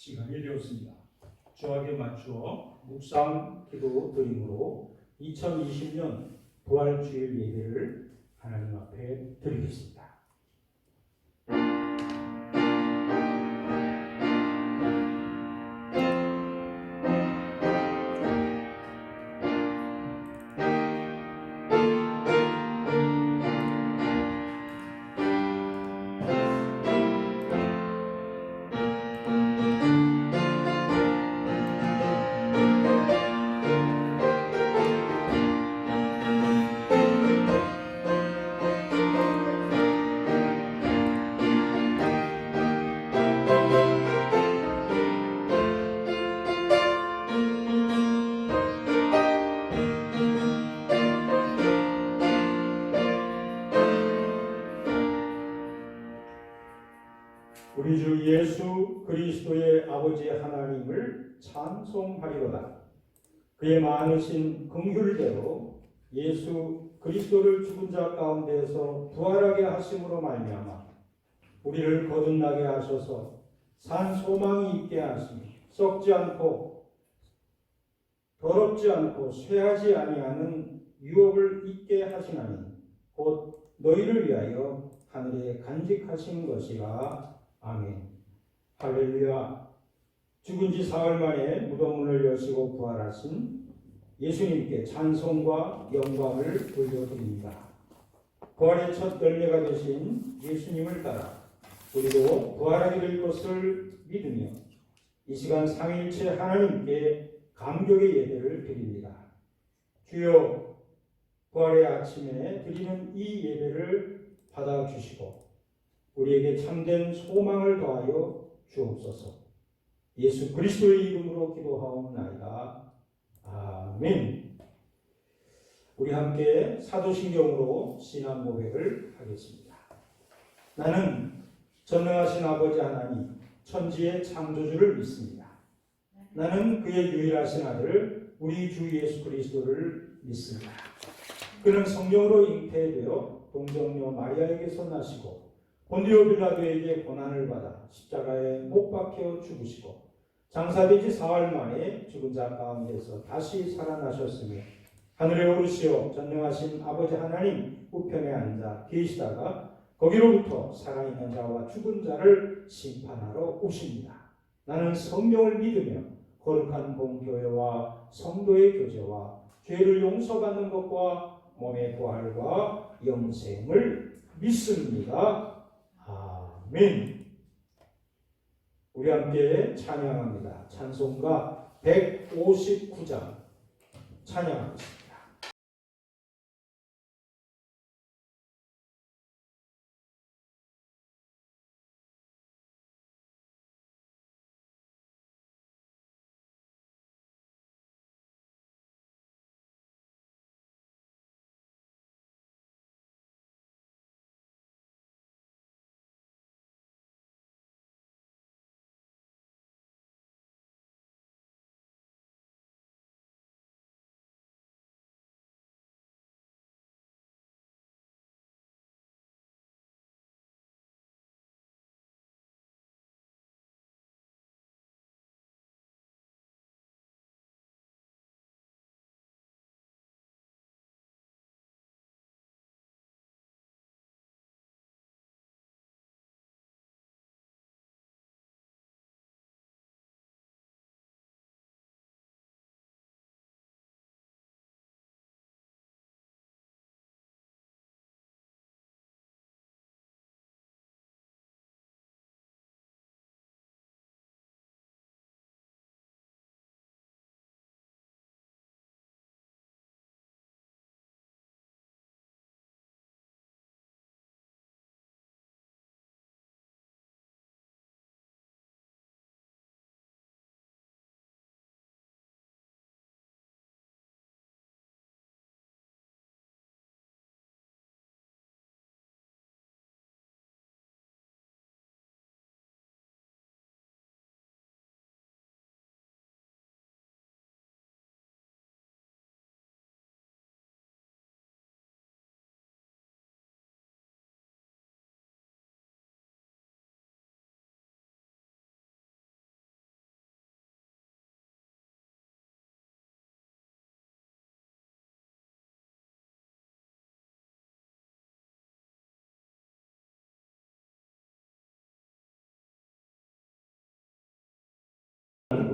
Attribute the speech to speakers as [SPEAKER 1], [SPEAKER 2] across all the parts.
[SPEAKER 1] 시간이 되었습니다. 주하게 맞추어 묵상 기도 드림으로 2020년 부활주일 예배를 하나님 앞에 드리겠습니다. 우리 주 예수 그리스도의 아버지 하나님을 찬송하리로다. 그의 많으신 긍휼대로 예수 그리스도를 죽은 자 가운데에서 부활하게 하심으로 말미암아 우리를 거듭나게 하셔서 산 소망이 있게 하시며 썩지 않고 더럽지 않고 쇠하지 아니하는 유업을 있게 하시나니 곧 너희를 위하여 하늘에 간직하신 것이라. 아멘. 할렐루야. 죽은 지 사흘 만에 무덤문을 여시고 부활하신 예수님께 찬송과 영광을 돌려드립니다. 부활의 첫 열매가 되신 예수님을 따라 우리도 부활하게 될 것을 믿으며 이 시간 삼위일체 하나님께 감격의 예배를 드립니다. 주여, 부활의 아침에 드리는 이 예배를 받아주시고 우리에게 참된 소망을 더하여 주옵소서. 예수 그리스도의 이름으로 기도하옵나이다. 아멘. 우리 함께 사도신경으로 신앙 고백을 하겠습니다. 나는 전능하신 아버지 하나님 천지의 창조주를 믿습니다. 나는 그의 유일하신 아들 우리 주 예수 그리스도를 믿습니다. 그는 성령으로 잉태되어 동정녀 마리아에게서 나시고 본디오 빌라도에게 고난을 받아 십자가에 못 박혀 죽으시고 장사되지 사흘 만에 죽은 자 가운데서 다시 살아나셨으며 하늘에 오르시어 전능하신 아버지 하나님 우편에 앉아 계시다가 거기로부터 살아있는 자와 죽은 자를 심판하러 오십니다. 나는 성령을 믿으며 거룩한 공교회와 성도의 교제와 죄를 용서받는 것과 몸의 부활과 영생을 믿습니다. 아멘. 우리 함께 찬양합니다. 찬송가 159장 찬양하겠습니다.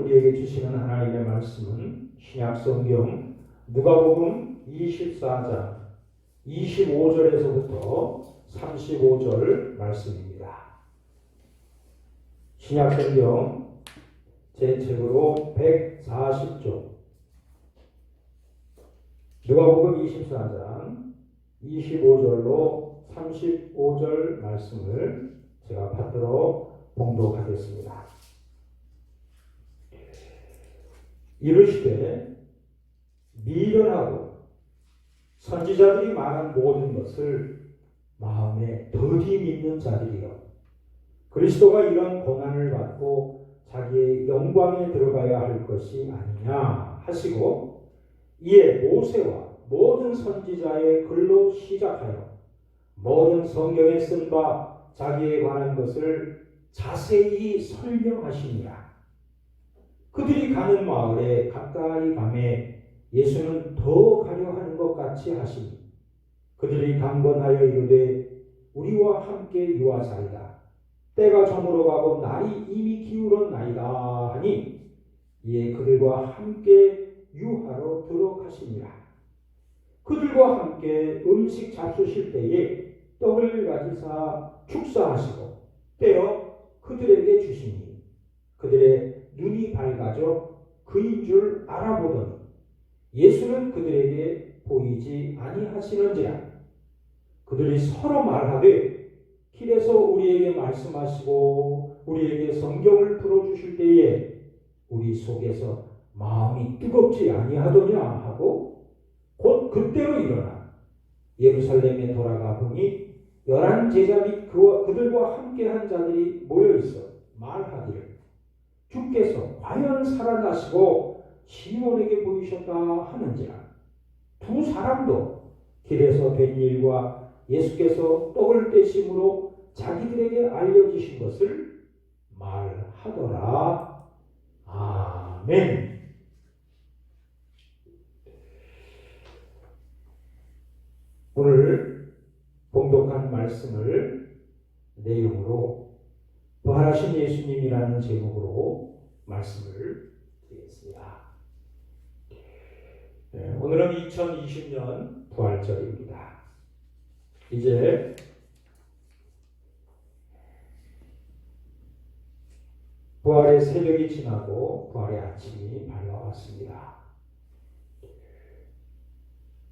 [SPEAKER 1] 우리에게 주시는 하나님의 말씀은 신약성경 누가복음 24장 25절에서부터 35절 말씀입니다. 신약성경 제 책으로 140쪽 누가복음 24장 25절로 35절 말씀을 제가 받들어 봉독하겠습니다. 이르시되 미련하고 선지자들이 말한 모든 것을 마음에 더디 믿는 자들이여 그리스도가 이런 고난을 받고 자기의 영광에 들어가야 할 것이 아니냐 하시고 이에 모세와 모든 선지자의 글로 시작하여 모든 성경에 쓴 바 자기에 관한 것을 자세히 설명하시니라. 그들이 가는 마을에 가까이 가매 예수는 더 가려 하는 것 같이 하시니 그들이 강건하여 이르되 우리와 함께 유하자이다. 때가 저물어 가고 날이 이미 기울었나이다 하니 이에 그들과 함께 유하러 들어가시니라. 그들과 함께 음식 잡수실 때에 떡을 가지사 축사하시고 떼어 그들에게 주시니 그들의 눈이 밝아져 그인 줄 알아보더니 예수는 그들에게 보이지 아니하시는지라. 그들이 서로 말하되 길에서 우리에게 말씀하시고 우리에게 성경을 풀어주실 때에 우리 속에서 마음이 뜨겁지 아니하더냐 하고 곧 그때로 일어나 예루살렘에 돌아가 보니 11 제자 및 그들과 함께한 자들이 모여있어 말하기를 주께서 과연 살아나시고 시몬에게 보이셨다 하는지라. 두 사람도 길에서 된 일과 예수께서 떡을 떼심으로 자기들에게 알려주신 것을 말하더라. 아멘. 오늘 봉독한 말씀을 내용으로 부활하신 예수님이라는 제목으로 말씀을 드리겠습니다. 오늘은 2020년 부활절입니다. 이제 부활의 새벽이 지나고 부활의 아침이 밝아왔습니다.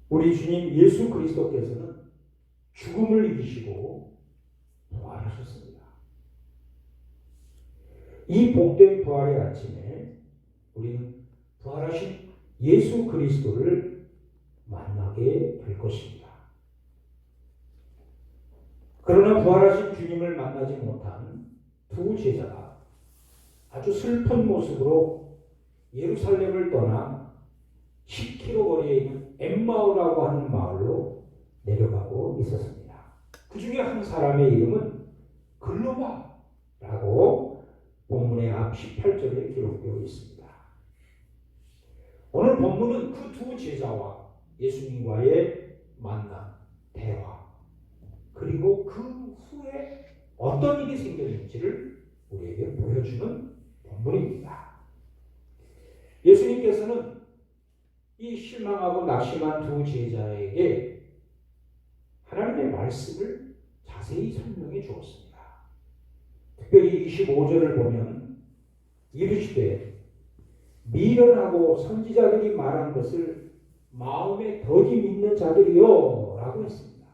[SPEAKER 1] 우리 주님 예수 그리스도께서는 죽음을 이기시고 부활하셨습니다. 이 복된 부활의 아침에 우리는 부활하신 예수 그리스도를 만나게 될 것입니다. 그러나 부활하신 주님을 만나지 못한 두 제자가 아주 슬픈 모습으로 예루살렘을 떠나 10km 거리에 있는 엠마오라고 하는 마을로 내려가고 있었습니다. 그 중에 한 사람의 이름은 글로바라고 본문의 앞 18절에 기록되어 있습니다. 오늘 본문은 그 두 제자와 예수님과의 만남, 대화, 그리고 그 후에 어떤 일이 생겼는지를 우리에게 보여주는 본문입니다. 예수님께서는 이 실망하고 낙심한 두 제자에게 하나님의 말씀을 자세히 설명해 주었습니다. 특별히 25절을 보면 이르시되 미련하고 선지자들이 말한 것을 마음에 더디 믿는 자들이요 라고 했습니다.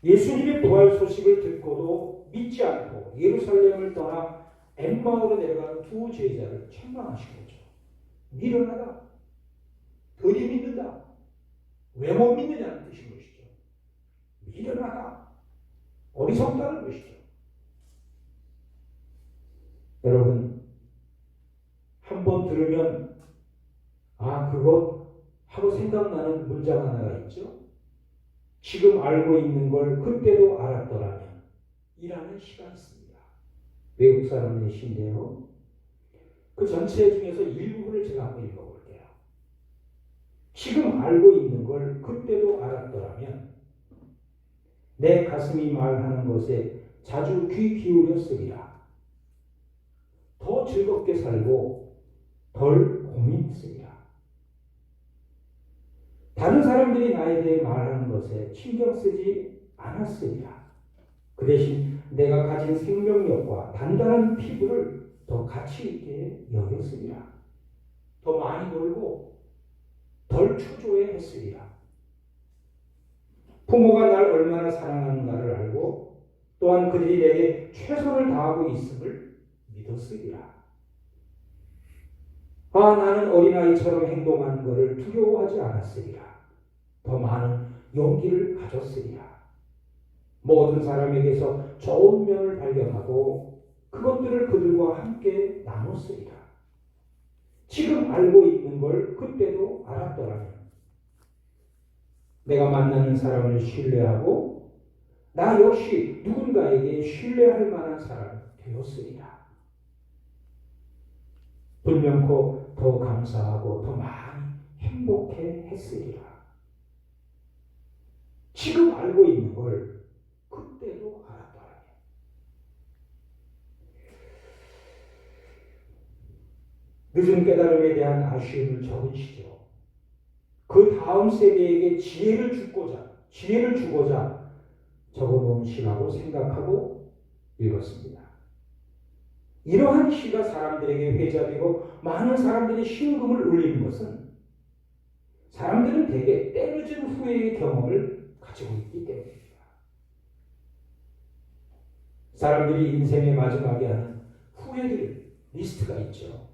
[SPEAKER 1] 예수님의 부활 소식을 듣고도 믿지 않고 예루살렘을 떠나 엠마오로 내려가는 두 제자를 책망하신 거죠. 미련하다, 더디 믿는다, 왜 못 믿느냐는 뜻인 것이죠. 미련하다, 어리석다는 것이죠. 여러분, 한번 들으면 그것 하고 생각나는 문장 하나가 있죠. 지금 알고 있는 걸 그때도 알았더라면 이라는 시가 있습니다. 외국 사람의 시인데요. 그 전체 중에서 일부분을 제가 한번 읽어볼게요. 지금 알고 있는 걸 그때도 알았더라면 내 가슴이 말하는 것에 자주 귀 기울였으리라. 더 즐겁게 살고 덜 고민했으리라. 다른 사람들이 나에 대해 말하는 것에 신경 쓰지 않았으리라. 그 대신 내가 가진 생명력과 단단한 피부를 더 가치 있게 여겼으리라. 더 많이 놀고 덜 초조해 했으리라. 부모가 날 얼마나 사랑하는가를 알고 또한 그들이 내게 최선을 다하고 있음을 믿었으리라. 나는 어린아이처럼 행동하는 것을 두려워하지 않았으리라. 더 많은 용기를 가졌으리라. 모든 사람에게서 좋은 면을 발견하고 그것들을 그들과 함께 나눴으리라. 지금 알고 있는 걸 그때도 알았더라면 내가 만나는 사람을 신뢰하고 나 역시 누군가에게 신뢰할 만한 사람이 되었으리라. 불면코 더 감사하고 더 많이 행복해 했으리라. 지금 알고 있는 걸 그때도 알았더라면. 늦은 깨달음에 대한 아쉬움을 적으시죠. 그 다음 세대에게 지혜를 주고자 적어놓은 시라고 생각하고 읽었습니다. 이러한 시가 사람들에게 회자되고 많은 사람들이 신금을 울리는 것은 사람들은 대개 때늦은 후회의 경험을 가지고 있기 때문입니다. 사람들이 인생의 마지막에 하는 후회들 리스트가 있죠.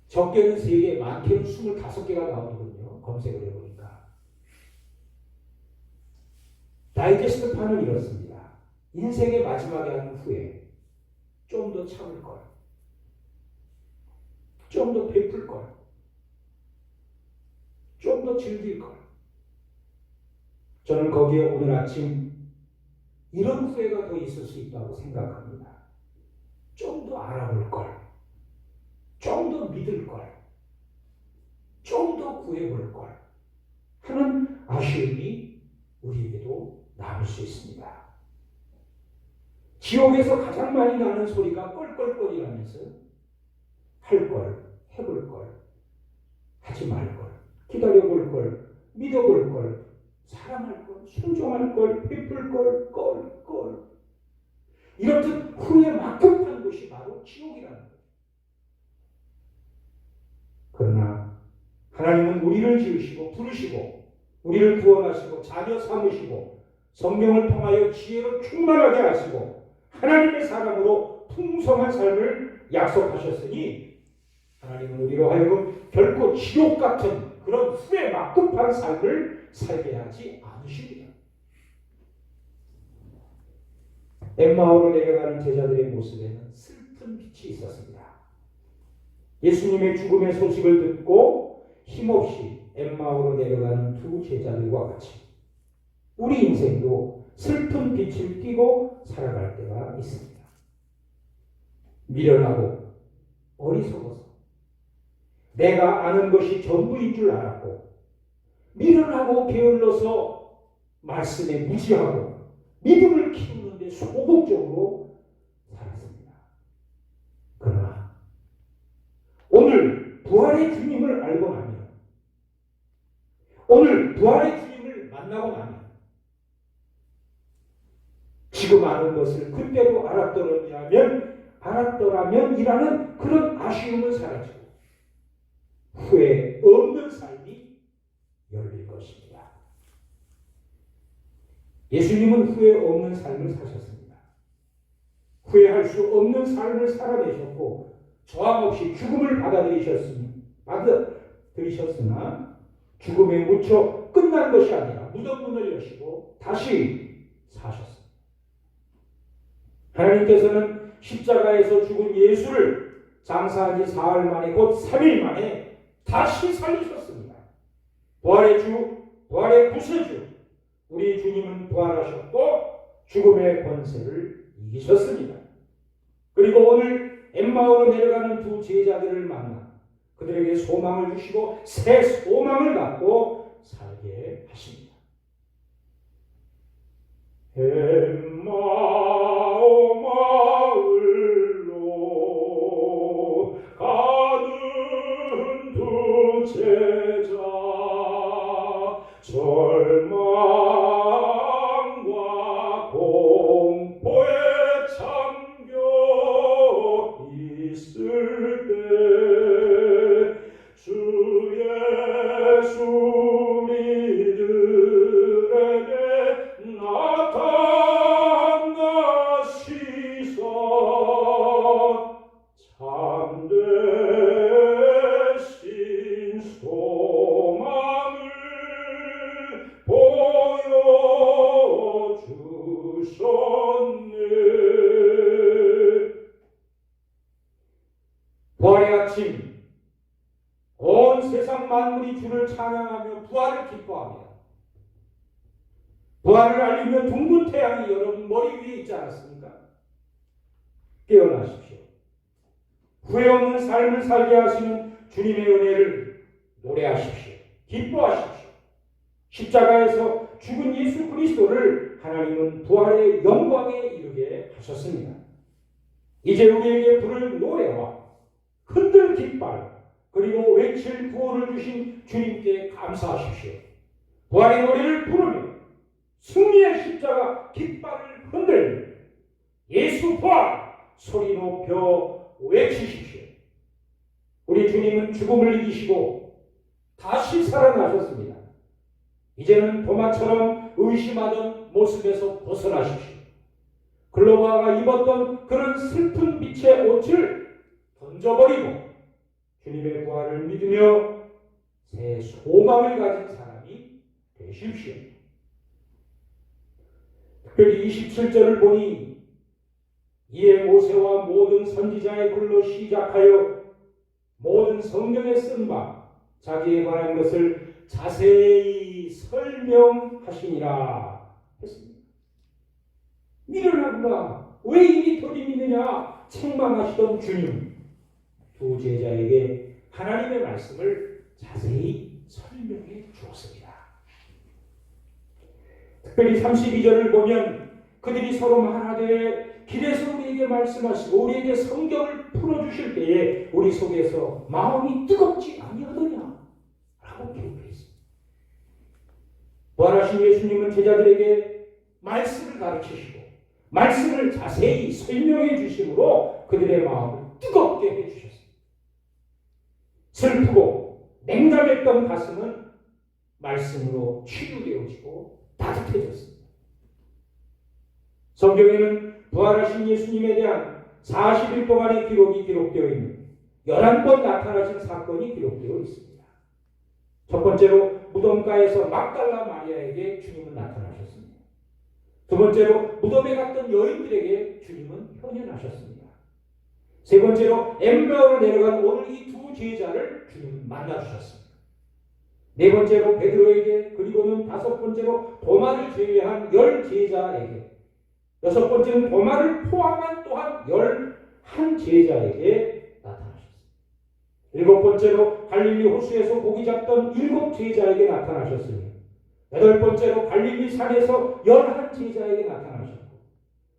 [SPEAKER 1] 적게는 3개, 많게는 25개가 나오거든요. 검색을 해보니까. 다이제스트판은 이렇습니다. 인생의 마지막에 하는 후회. 좀 더 참을 걸. 좀 더 베풀 걸. 좀 더 즐길 걸. 저는 거기에 오늘 아침 이런 후회가 더 있을 수 있다고 생각합니다. 좀 더 알아볼 걸. 좀 더 믿을 걸. 좀 더 구해볼 걸. 하는 아쉬움이 우리에게도 남을 수 있습니다. 지옥에서 가장 많이 나는 소리가 껄껄거리라면서 할 걸, 해볼 걸, 하지 말 걸, 기다려볼 걸, 믿어볼 걸, 사랑할 걸, 순종할 걸, 베풀 걸. 이렇듯 후에 막급한 곳이 바로 지옥이라는 거예요. 그러나 하나님은 우리를 지으시고 부르시고 우리를 구원하시고 자녀 삼으시고 성령을 통하여 지혜로 충만하게 하시고 하나님의 사람으로 풍성한 삶을 약속하셨으니 하나님은 우리로 하여금 결코 지옥 같은 그런 후에 막급한 삶을 살게 하지 않으십니다. 엠마오로 내려가는 제자들의 모습에는 슬픈 빛이 있었습니다. 예수님의 죽음의 소식을 듣고 힘없이 엠마오로 내려가는 두 제자들과 같이 우리 인생도 슬픈 빛을 띠고 살아갈 때가 있습니다. 미련하고 어리석어서 내가 아는 것이 전부인 줄 알았고 미련하고 게을러서 말씀에 무지하고 믿음을 키우는데 소극적으로 살았습니다. 그러나 오늘 부활의 주님을 알고 나면 오늘 부활의 주님을 만나고 나면 지금 아는 것을 그때도 알았더라면이라는 그런 아쉬움은 사라지고 후회 없는 삶이 열릴 것입니다. 예수님은 후회 없는 삶을 사셨습니다. 후회할 수 없는 삶을 살아내셨고 저항 없이 죽음을 받아들이셨으나 죽음에 묻혀 끝난 것이 아니라 무덤 문을 여시고 다시 사셨습니다. 하나님께서는 십자가에서 죽은 예수를 장사한 지 4일 만에 곧 3일 만에 다시 살리셨습니다. 부활의 주, 부활의 구세주 우리 주님은 부활하셨고 죽음의 권세를 이기셨습니다. 그리고 오늘 엠마오로 내려가는 두 제자들을 만나 그들에게 소망을 주시고 새 소망을 갖고 살게 하십니다. 엠마오 마을로 제자 절망과 공포에 잠겨 있을 때 주 예수 이들에게 나타나시사 참되신 소망을 보여주셨네. 부활의 아침, 온 세상 만물이 주를 찬양하며 부활을 기뻐합니다. 부활을 알리며 둥근 태양이 여러분 머리 위에 있지 않았습니까? 깨어나십시오. 후회 없는 삶을 살게 하시는 주님의 은혜를 노래하십시오. 기뻐하십시오. 십자가에서 죽은 예수 그리스도를 하나님은 부활의 영광에 이르게 하셨습니다. 이제 우리에게 부를 노래와 흔들 깃발 그리고 외칠 구호를 주신 주님께 감사하십시오. 부활의 노래를 부르며 승리의 십자가 깃발을 흔들며 예수 부활 소리 높여 외치십시오. 우리 주님은 죽음을 이기시고 다시 살아나셨습니다. 이제는 도마처럼 의심하던 모습에서 벗어나십시오. 글로바가 입었던 그런 슬픈 빛의 옷을 던져버리고 주님의 부활을 믿으며 새 소망을 가진 사람이 되십시오. 특별히 27절을 보니 이에 모세와 모든 선지자의 글로 시작하여 모든 성경에 쓴 바 자기에 관한 것을 자세히 설명하시니라 했습니다. 미련하구나, 왜 이리 더디 믿느냐 책망하시던 주님, 두 제자에게 하나님의 말씀을 자세히 설명해 주었습니다. 특별히 32절을 보면 그들이 서로 말하되 길에서 우리에게 말씀하시고 우리에게 성경을 풀어주실 때에 우리 속에서 마음이 뜨겁지 아니하더냐 라고 기록되어 있습니다. 부활하신 예수님은 제자들에게 말씀을 가르치시고 말씀을 자세히 설명해 주심으로 그들의 마음을 뜨겁게 해주셨습니다. 슬프고 냉담했던 가슴은 말씀으로 치유되어지고 따뜻해졌습니다. 성경에는 부활하신 예수님에 대한 40일 동안의 기록이 기록되어 있는 11번 나타나신 사건이 기록되어 있습니다. 첫 번째로 무덤가에서 막달라 마리아에게 주님은 나타나셨습니다. 두 번째로 무덤에 갔던 여인들에게 주님은 현현하셨습니다. 세 번째로 엠마오로 내려간 오늘 이 두 제자를 주님은 만나주셨습니다. 네 번째로 베드로에게, 그리고는 다섯 번째로 도마를 제외한 10제자에게, 여섯 번째는 도마를 포함한 또한 11제자에게 나타나셨습니다. 일곱 번째로 갈릴리 호수에서 고기 잡던 7제자에게 나타나셨으며, 여덟 번째로 갈릴리 산에서 11제자에게 나타나셨고,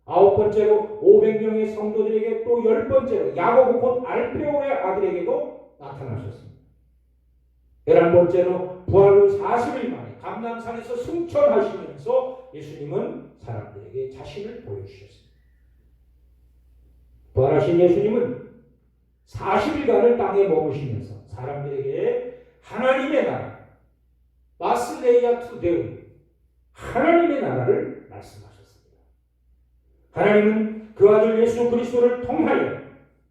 [SPEAKER 1] 아홉 번째로 500명의 성도들에게, 또 10번째로 야고보 곧 알페오의 아들에게도 나타나셨습니다. 11번째로 부활 후 40일 만에 감람산에서 승천하시면서 예수님은 사람들에게 자신을 보여주셨습니다. 부활하신 예수님은 40일간을 땅에 머무시면서 사람들에게 하나님의 나라, 마슬레이아 투데우, 하나님의 나라를 말씀하셨습니다. 하나님은 그 아들 예수 그리스도를 통하여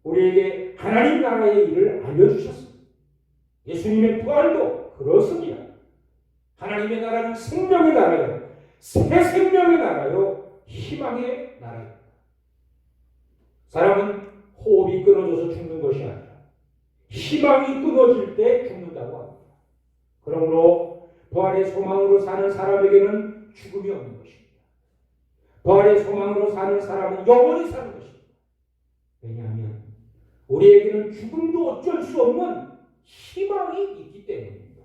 [SPEAKER 1] 우리에게 하나님 나라의 일을 알려주셨습니다. 예수님의 부활도 그렇습니다. 하나님의 나라는 생명의 나라요, 새 생명의 나라요, 희망의 나라입니다. 사람은 호흡이 끊어져서 죽는 것이 아니라 희망이 끊어질 때 죽는다고 합니다. 그러므로 부활의 소망으로 사는 사람에게는 죽음이 없는 것입니다. 부활의 소망으로 사는 사람은 영원히 사는 것입니다. 왜냐하면 우리에게는 죽음도 어쩔 수 없는 희망이 있기 때문입니다.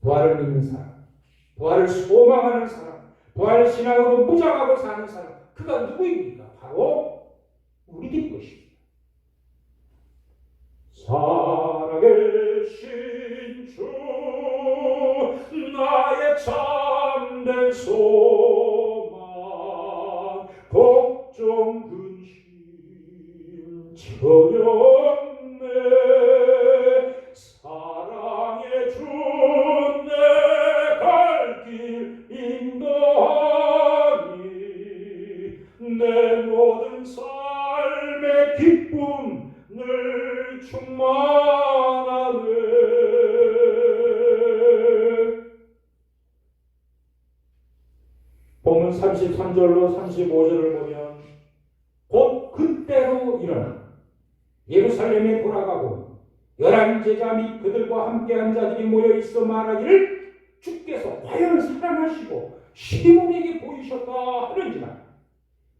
[SPEAKER 1] 부활을 믿는 사람, 부활을 소망하는 사람, 부활 신앙으로 무장하고 사는 사람, 그가 누구입니까? 바로 우리들 것입니다. 살아계신 본문 33절로 35절을 보면 곧 그때로 일어나 예루살렘에 돌아가고 11제자 및 그들과 함께한 자들이 모여 있어 말하기를 주께서 과연 살아나시고 시몬에게 보이셨다 하는지라.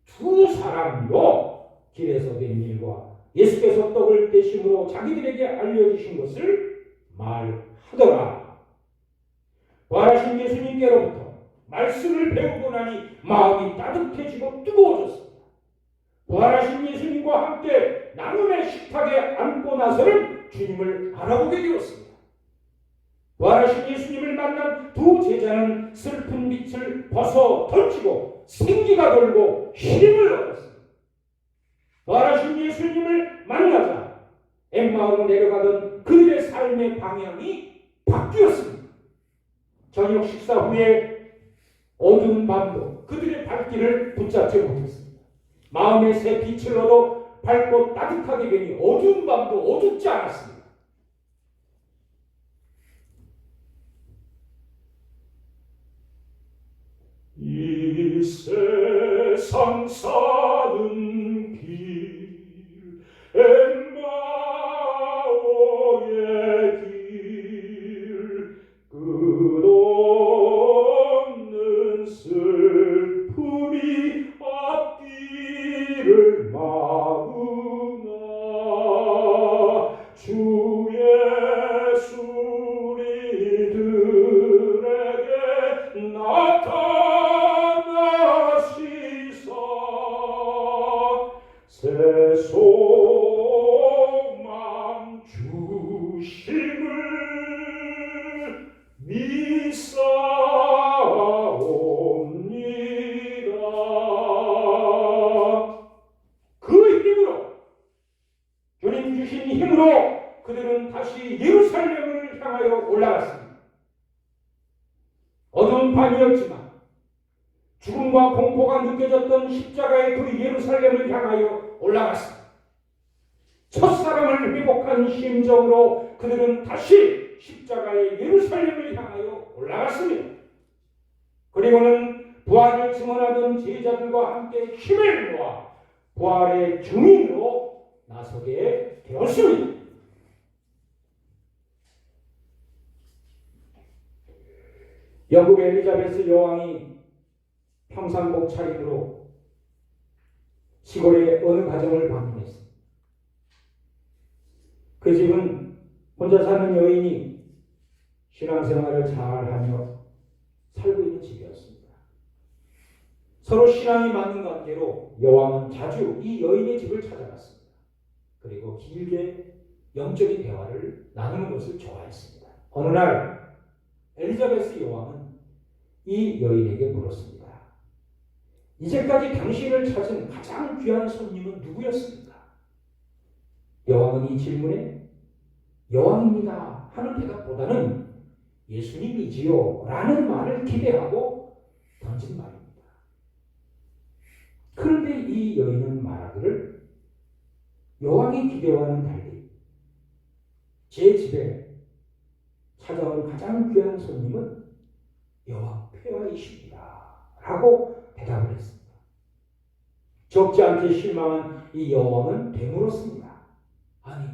[SPEAKER 1] 두 사람도 길에서 된 일과 예수께서 떡을 떼심으로 자기들에게 알려주신 것을 말하더라. 부활하신 예수님께로부터 말씀을 배우고 나니 마음이 따뜻해지고 뜨거워졌습니다. 부활하신 예수님과 함께 나눔의 식탁에 앉고 나서는 주님을 알아보게 되었습니다. 부활하신 예수님을 만난 두 제자는 슬픈 빛을 벗어 던지고 생기가 돌고 힘을 얻었습니다. 부활하신 예수님을 만나자 엠마오로 내려가던 그들의 삶의 방향이 바뀌었습니다. 저녁 식사 후에 어두운 밤도 그들의 발길을 붙잡지 못했습니다. 마음의 새 빛을 얻어 밝고 따뜻하게 되니 어두운 밤도 어둡지 않았습니다. 이 세상 사는 길 엠마오의 길 끝없는 슬픔이 앞길을 막으나 주 예수 우리들에게 나타나시사 새 소망 주심을 믿사옵니다. 그 힘으로, 주님 주신 힘으로 그들은 다시 예루살렘을 향하여 올라갔습니다. 어두운 밤이었지만 죽음과 공포가 느껴졌던 십자가의 그 예루살렘을 향하여 올라갔습니다. 첫사랑을 회복한 심정으로 그들은 다시 십자가의 예루살렘을 향하여 올라갔습니다. 그리고는 부활을 증언하던 제자들과 함께 힘을 모아 부활의 증인으로 나서게 되었습니다. 영국 엘리자베스 여왕이 평상복 차림으로 시골의 어느 가정을 방문했습니다. 그 집은 혼자 사는 여인이 신앙생활을 잘하며 살고 있는 집이었습니다. 서로 신앙이 맞는 관계로 여왕은 자주 이 여인의 집을 찾아갔습니다. 그리고 길게 영적인 대화를 나누는 것을 좋아했습니다. 어느 날 엘리자베스 여왕은 이 여인에게 물었습니다. 이제까지 당신을 찾은 가장 귀한 손님은 누구였습니까? 여왕은 이 질문에 여왕입니다 하는 대답보다는 예수님이지요 라는 말을 기대하고 던진 말입니다. 그런데 이 여인은 말하기를 여왕의 기대와는 달리 제 집에 찾아온 가장 귀한 손님은 여왕 폐하이십니다 라고 대답을 했습니다. 적지 않게 실망한 이 여왕은 되물었습니다. 아니,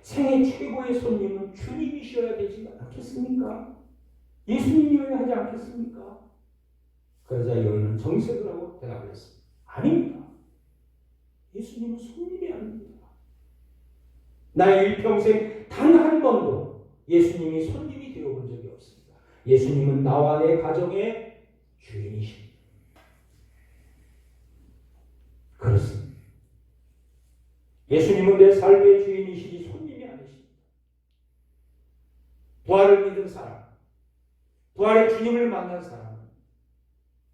[SPEAKER 1] 생애 최고의 손님은 주님이셔야 되지 않겠습니까? 예수님이어야 하지 않겠습니까? 그러자 여인은 정색을 하고 대답을 했습니다. 아닙니다. 예수님은 손님이 아닙니다. 나의 일평생 단 한 번도 예수님이 손님이 되어본 적이 없습니다. 예수님은 나와 내 가정의 주인이십니다. 그렇습니다. 예수님은 내 삶의 주인이시지 손님이 아니십니다. 부활을 믿은 사람, 부활의 주님을 만난 사람은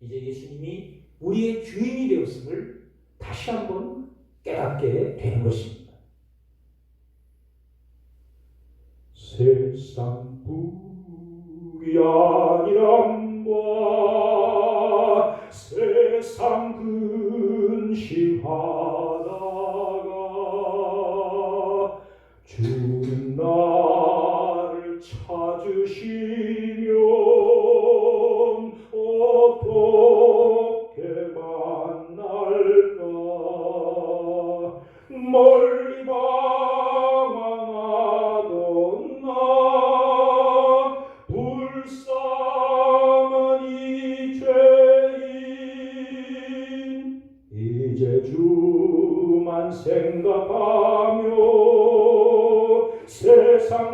[SPEAKER 1] 이제 예수님이 우리의 주인이 되었음을 다시 한번 깨닫게 되는 것입니다. 세상 불이 아니란바 세상 근심하다가 주는 나를 찾으시면 어떻게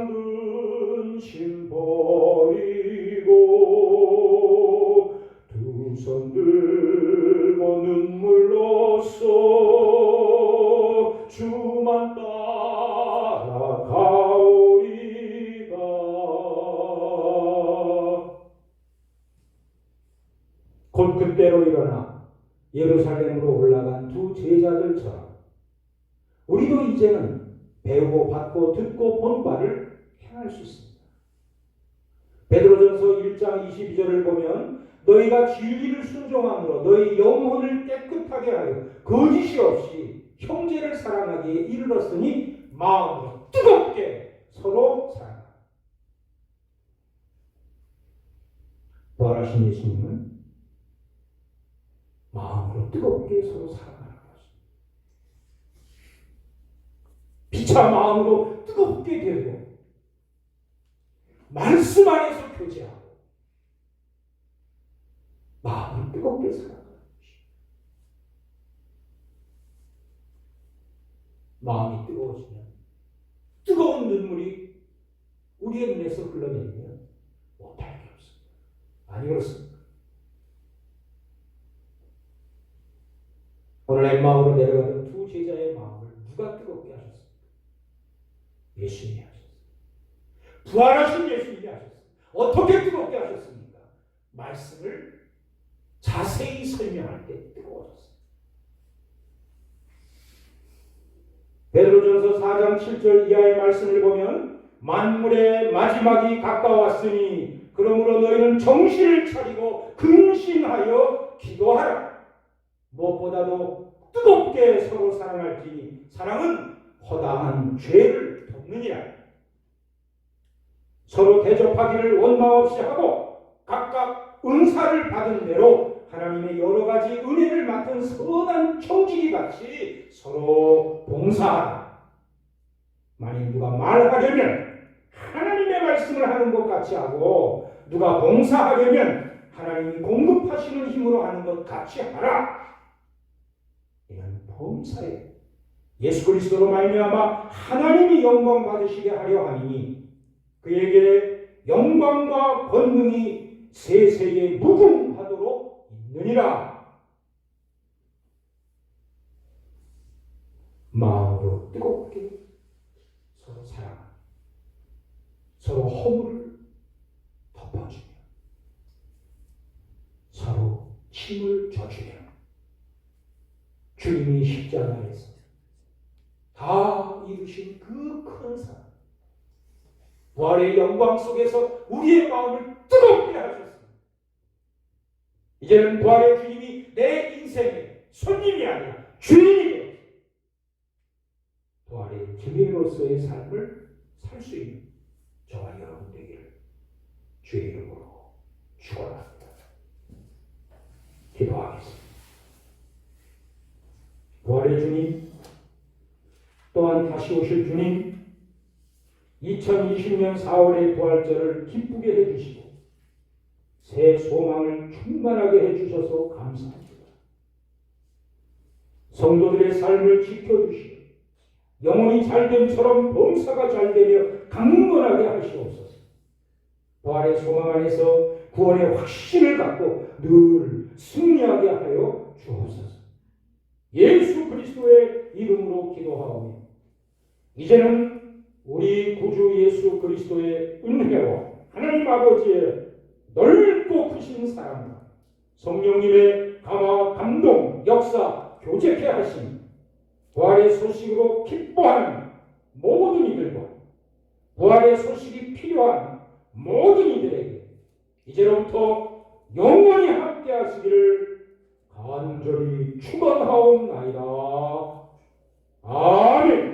[SPEAKER 1] 잠든 심 버리고 두 손 들고 눈물로써 주만 따라가오리다. 곧 그때로 일어나 예루살렘으로 올라간 두 제자들처럼 우리도 이제는 배우고 받고 듣고 본 바를 행할 수 있습니다. 베드로전서 1장 22절을 보면 너희가 진리를 순종함으로 너희 영혼을 깨끗하게 하여 거짓이 없이 형제를 사랑하기에 이르렀으니 마음으로 뜨겁게 서로 사랑하라. 부활하신 예수님은 마음으로 뜨겁게 서로 사랑하는 것입니다. 피차 마음으로 뜨겁게 되고 말씀 안에서 교제하고 마음을 뜨겁게 사랑하는 것입니다. 마음이 뜨거워지면 뜨거운 눈물이 우리의 눈에서 흘러내리면 못할 게 없습니다. 아니 그렇습니까? 오늘 엠마오로 내려가던 두 제자의 마음을 누가 뜨겁게 하셨습니까? 예수님이 하셨습니다. 부활하신 예수님이 하셨습니다. 어떻게 뜨겁게 하셨습니까? 말씀을 자세히 설명할 때 뜨거워졌습니다. 베드로전서 4장 7절 이하의 말씀을 보면 만물의 마지막이 가까웠으니 그러므로 너희는 정신을 차리고 근신하여 기도하라. 무엇보다도 뜨겁게 서로 사랑할지니 사랑은 허다한 죄를 덮느니라. 서로 대접하기를 원망 없이 하고 각각 은사를 받은 대로 하나님의 여러 가지 은혜를 맡은 선한 청지기 같이 서로 봉사하라. 만일 누가 말하려면 하나님의 말씀을 하는 것 같이 하고 누가 봉사하려면 하나님이 공급하시는 힘으로 하는 것 같이 하라. 이는 범사에 예수 그리스도로 말미암아 하나님이 영광 받으시게 하려 하니 그에게 영광과 권능이 세세에 무궁하도록 있느니라. 마음으로 뜨겁게 서로 사랑하며 서로 허물을 덮어주며 서로 침을 져주며 주님이 십자가에서 다 이루신 그 큰 사랑 부활의 영광 속에서 우리의 마음을 뜨겁게 하셨습니다. 이제는 부활의 주님이 내 인생의 손님이 아니라 주인이 되어 부활의 주인으로서의 삶을 살 수 있는 저와 여러분 되기를 주의 이름으로 축원합니다. 기도하겠습니다. 부활의 주님, 또한 다시 오실 주님, 2020년 4월의 부활절을 기쁘게 해주시고 새 소망을 충만하게 해주셔서 감사합니다. 성도들의 삶을 지켜주시고 영혼이 잘됨처럼 범사가 잘되며 강건하게 하시옵소서. 부활의 소망 안에서 구원의 확신을 갖고 늘 승리하게 하여 주옵소서. 예수 그리스도의 이름으로 기도하오며 이제는 우리 구주 예수 그리스도의 은혜와 하나님 아버지의 넓고 크신 사랑과 성령님의 감화, 감동, 역사, 교제케 하심, 부활의 소식으로 기뻐하는 모든 이들과 부활의 소식이 필요한 모든 이들에게 이제로부터 영원히 함께 하시기를 간절히 축원하옵나이다. 아멘.